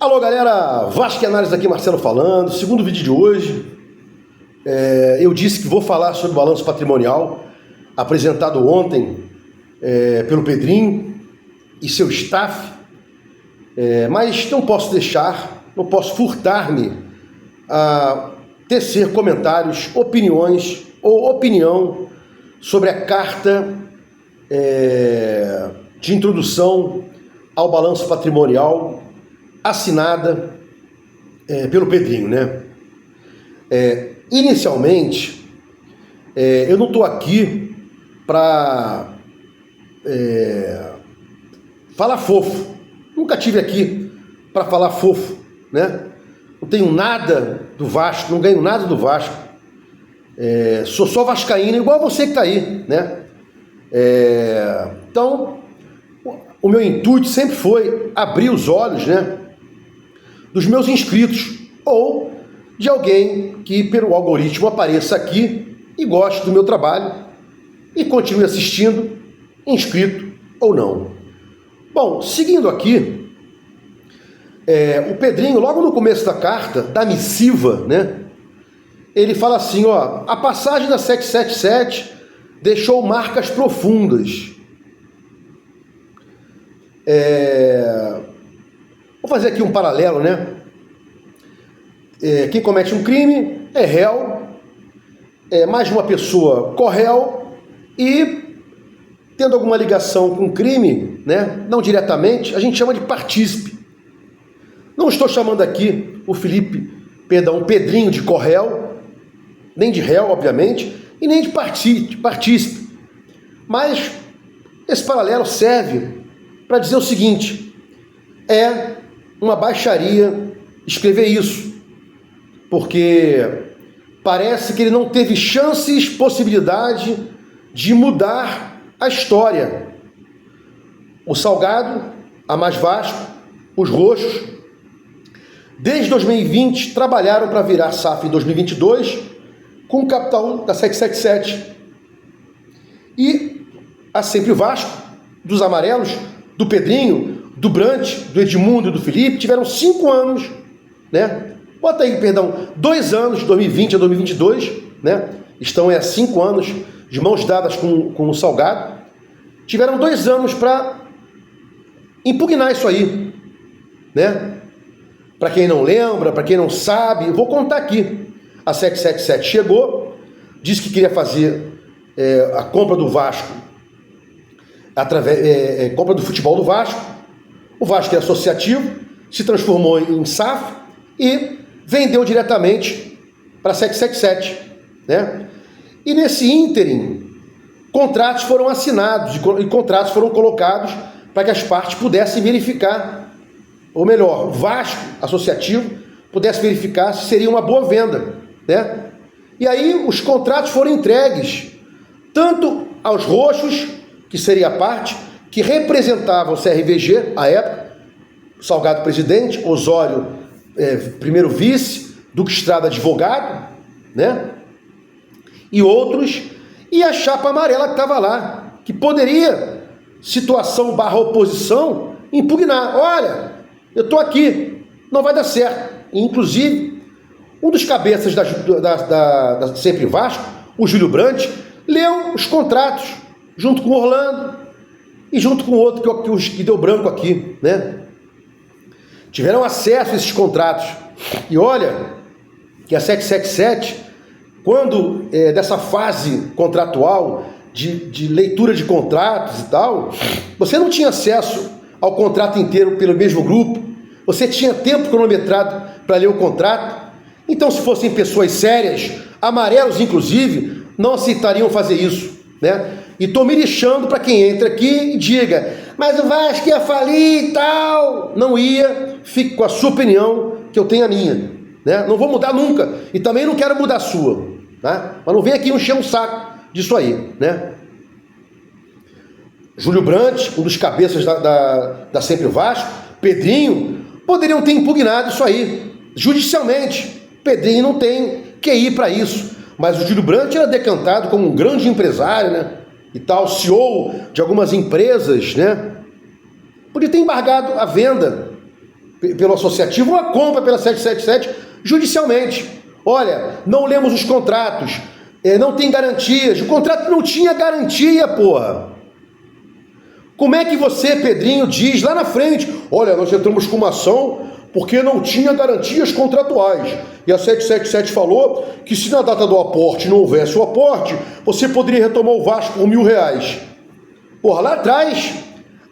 Alô galera, Vasco Análise aqui, Marcelo falando. Segundo vídeo de hoje, eu disse que vou falar sobre o balanço patrimonial apresentado ontem pelo Pedrinho e seu staff, mas não posso furtar-me a tecer comentários, opiniões ou opinião sobre a carta de introdução ao balanço patrimonial assinada pelo Pedrinho, né? Inicialmente, eu não estou aqui para falar fofo. Nunca tive aqui para falar fofo, né? Não tenho nada do Vasco, não ganho nada do Vasco. Sou só vascaíno, igual você que está aí, né? Então, o meu intuito sempre foi abrir os olhos, né, dos meus inscritos ou de alguém que pelo algoritmo apareça aqui e goste do meu trabalho e continue assistindo, inscrito ou não. Bom, seguindo aqui, o Pedrinho, logo no começo da carta, da missiva, né, ele fala assim, ó, a passagem da 777 deixou marcas profundas. Vou fazer aqui um paralelo, né? Quem comete um crime é réu, mais de uma pessoa corréu e, tendo alguma ligação com o crime, né, não diretamente, a gente chama de partícipe. Não estou chamando aqui o Pedrinho de corréu, nem de réu, obviamente, e nem de partícipe. Mas esse paralelo serve para dizer o seguinte: é uma baixaria escrever isso, porque parece que ele não teve chances, possibilidade de mudar a história. O Salgado, a Mais Vasco, os Roxos, desde 2020 trabalharam para virar SAF em 2022 com o capital da 777. E a Sempre Vasco, dos Amarelos, do Pedrinho, do Brant, do Edmundo e do Felipe, tiveram 5 anos, né? Bota aí, perdão, 2 anos, de 2020 a 2022, né? Estão há 5 anos de mãos dadas com o Salgado. Tiveram 2 anos para impugnar isso aí, né? Para quem não lembra, para quem não sabe, eu vou contar aqui. A 777 chegou, disse que queria fazer a compra do Vasco, compra do futebol do Vasco. O Vasco é associativo, se transformou em SAF e vendeu diretamente para a 777, né? E nesse ínterim, contratos foram assinados e contratos foram colocados para que as partes pudessem verificar, ou melhor, o Vasco associativo pudesse verificar se seria uma boa venda, né? E aí os contratos foram entregues tanto aos Roxos, que seria a parte que representava o CRVG à época, Salgado presidente, Osório primeiro vice, Duque Estrada advogado, né? E outros, e a chapa amarela que estava lá, que poderia, situação / oposição, impugnar. Olha, eu estou aqui, não vai dar certo. E, inclusive, um dos cabeças da Sempre Vasco, o Júlio Brandt, leu os contratos, junto com o Orlando e junto com o outro que deu branco aqui, né? Tiveram acesso a esses contratos. E olha que a 777, quando dessa fase contratual, de leitura de contratos e tal, você não tinha acesso ao contrato inteiro pelo mesmo grupo, você tinha tempo cronometrado para ler o contrato. Então, se fossem pessoas sérias, amarelos inclusive, não aceitariam fazer isso, né? E estou me lixando para quem entra aqui e diga, mas o Vasco ia falir e tal. Não ia, fique com a sua opinião, que eu tenho a minha, né? Não vou mudar nunca, e também não quero mudar a sua, tá? Mas não vem aqui encher um saco disso aí, né? Júlio Brandt, um dos cabeças da Sempre Vasco, Pedrinho, poderiam ter impugnado isso aí, judicialmente. Pedrinho não tem QI para isso, mas o Júlio Brandt era decantado como um grande empresário, né? E tal, CEO de algumas empresas, né? Podia ter embargado a venda pelo associativo ou a compra pela 777 judicialmente. Olha, não lemos os contratos, não tem garantias. O contrato não tinha garantia, porra. Como é que você, Pedrinho, diz lá na frente, olha, nós entramos com uma ação porque não tinha garantias contratuais. E a 777 falou que se na data do aporte não houvesse o aporte, você poderia retomar o Vasco por R$1.000. Porra, lá atrás,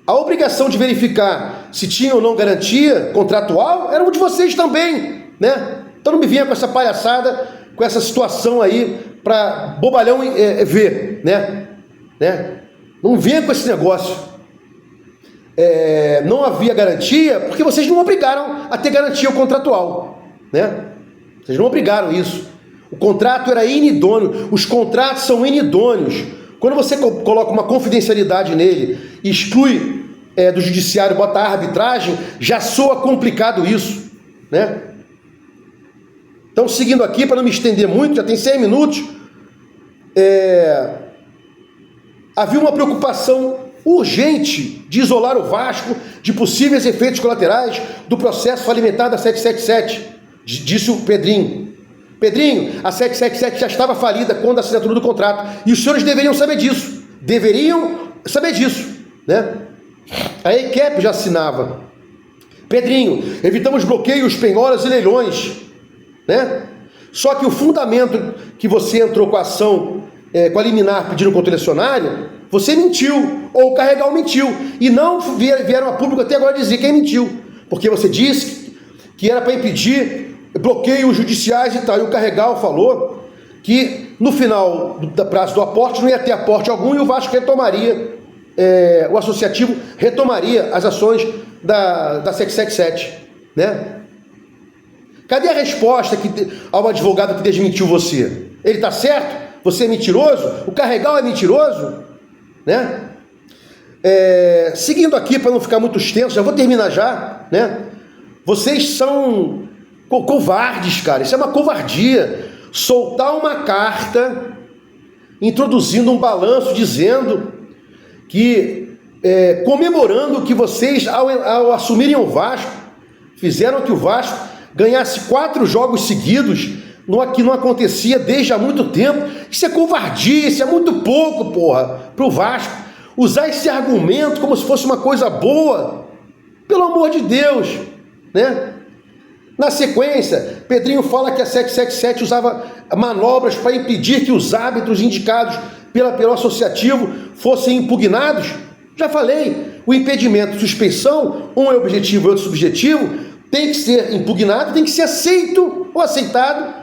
a obrigação de verificar se tinha ou não garantia contratual era um de vocês também, né? Então não me vinha com essa palhaçada, com essa situação aí para bobalhão ver, né? Não vinha com esse negócio. Não havia garantia porque vocês não obrigaram a ter garantia contratual, né? Vocês não obrigaram isso. O contrato era inidôneo. Os contratos são inidôneos. Quando você coloca uma confidencialidade nele e exclui do judiciário, bota a arbitragem, já soa complicado isso, né? Então, seguindo aqui, para não me estender muito, já tem 100 minutos, havia uma preocupação urgente de isolar o Vasco de possíveis efeitos colaterais do processo falimentar da 777, disse o Pedrinho. Pedrinho, a 777 já estava falida quando a assinatura do contrato, e os senhores deveriam saber disso, né? A EICEP já assinava. Pedrinho, evitamos bloqueios, penhoras e leilões, né? Só que o fundamento que você entrou com a ação, com a liminar pedindo contra-lecionário, você mentiu, ou o Carregal mentiu, e não vieram a público até agora dizer quem mentiu, porque você disse que era para impedir bloqueios judiciais e tal, e o Carregal falou que no final do prazo do aporte não ia ter aporte algum e o Vasco retomaria, o associativo retomaria as ações da 777, né? Cadê a resposta ao advogado que desmentiu você? Ele está certo? Você é mentiroso? O Carregal é mentiroso? Né? Seguindo aqui, para não ficar muito extenso, já vou terminar já, né? Vocês são covardes, cara. Isso é uma covardia. Soltar uma carta introduzindo um balanço dizendo que, comemorando que vocês, ao assumirem o Vasco, fizeram que o Vasco ganhasse 4 jogos seguidos, que não acontecia desde há muito tempo. Isso é covardia, isso é muito pouco, porra, pro Vasco. Usar esse argumento como se fosse uma coisa boa, pelo amor de Deus, né? Na sequência, Pedrinho fala que a 777 usava manobras para impedir que os árbitros indicados pelo associativo fossem impugnados. Já falei, o impedimento, suspeição, um é objetivo e outro subjetivo, tem que ser impugnado, tem que ser aceito ou aceitado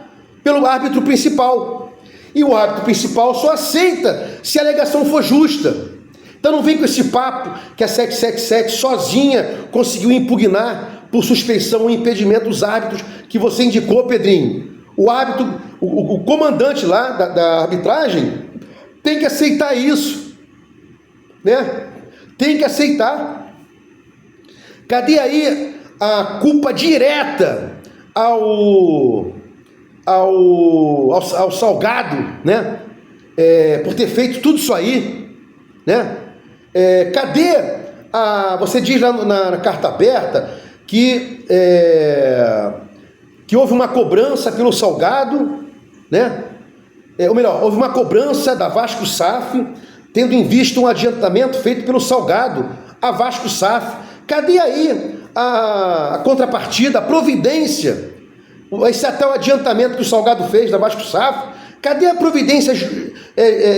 pelo árbitro principal. E o árbitro principal só aceita se a alegação for justa. Então não vem com esse papo que a 777 sozinha conseguiu impugnar por suspeição ou impedimento os árbitros que você indicou, Pedrinho. O árbitro, o comandante lá da arbitragem tem que aceitar isso, né? Tem que aceitar. Cadê aí a culpa direta ao Salgado, né? Por ter feito tudo isso aí, né? Cadê você diz lá na carta aberta que houve uma cobrança pelo Salgado, né? Ou melhor, houve uma cobrança da Vasco SAF, tendo em vista um adiantamento feito pelo Salgado a Vasco SAF. Cadê aí a contrapartida, a providência? Esse até o adiantamento que o Salgado fez da Vasco SAF, cadê a providência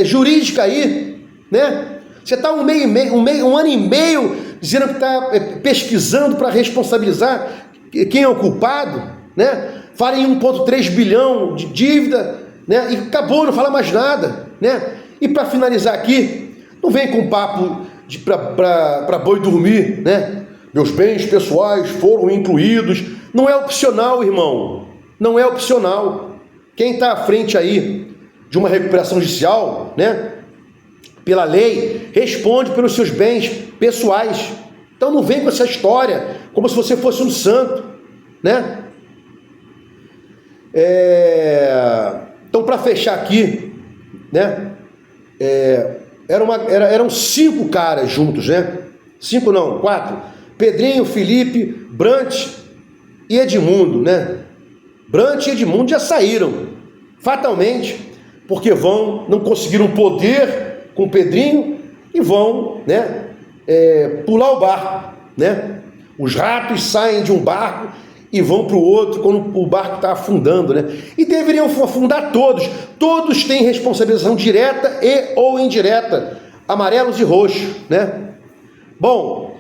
jurídica aí, né? Você está um ano e meio dizendo que está pesquisando para responsabilizar quem é o culpado, né? Fala em 1,3 bilhão de dívida, né? E acabou, não fala mais nada, né? E para finalizar aqui, não vem com papo para boi dormir, né? Meus bens pessoais foram incluídos. Não é opcional, irmão. Não é opcional. Quem está à frente aí de uma recuperação judicial, né? Pela lei, responde pelos seus bens pessoais. Então não vem com essa história como se você fosse um santo, né? Então, para fechar aqui, né? Eram 5 caras juntos, né? 5 não, 4. Pedrinho, Felipe, Brant e Edmundo, né? Brant e Edmundo já saíram, fatalmente, porque não conseguiram poder com o Pedrinho e vão, né, pular o barco, né? Os ratos saem de um barco e vão para o outro quando o barco está afundando, né? E deveriam afundar todos. Todos têm responsabilização direta e ou indireta, amarelos e roxos, né? Bom,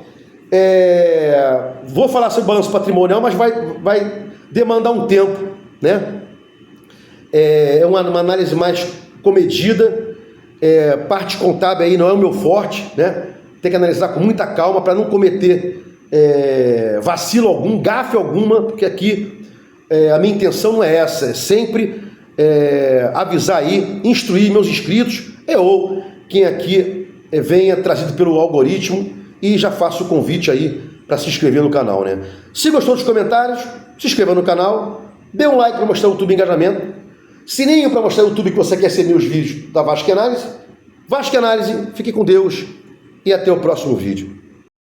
vou falar sobre balanço patrimonial, mas vai demandar um tempo, né? É uma análise mais comedida, parte contábil aí não é o meu forte, né? Tem que analisar com muita calma para não cometer vacilo algum, gafe alguma, porque aqui a minha intenção não é essa, é sempre avisar aí, instruir meus inscritos ou quem aqui venha trazido pelo algoritmo, e já faço o convite aí para se inscrever no canal, né? Se gostou dos comentários, se inscreva no canal, dê um like para mostrar o YouTube engajamento, sininho para mostrar o YouTube que você quer receber os vídeos da Vasque Análise. Vasque Análise, fique com Deus e até o próximo vídeo.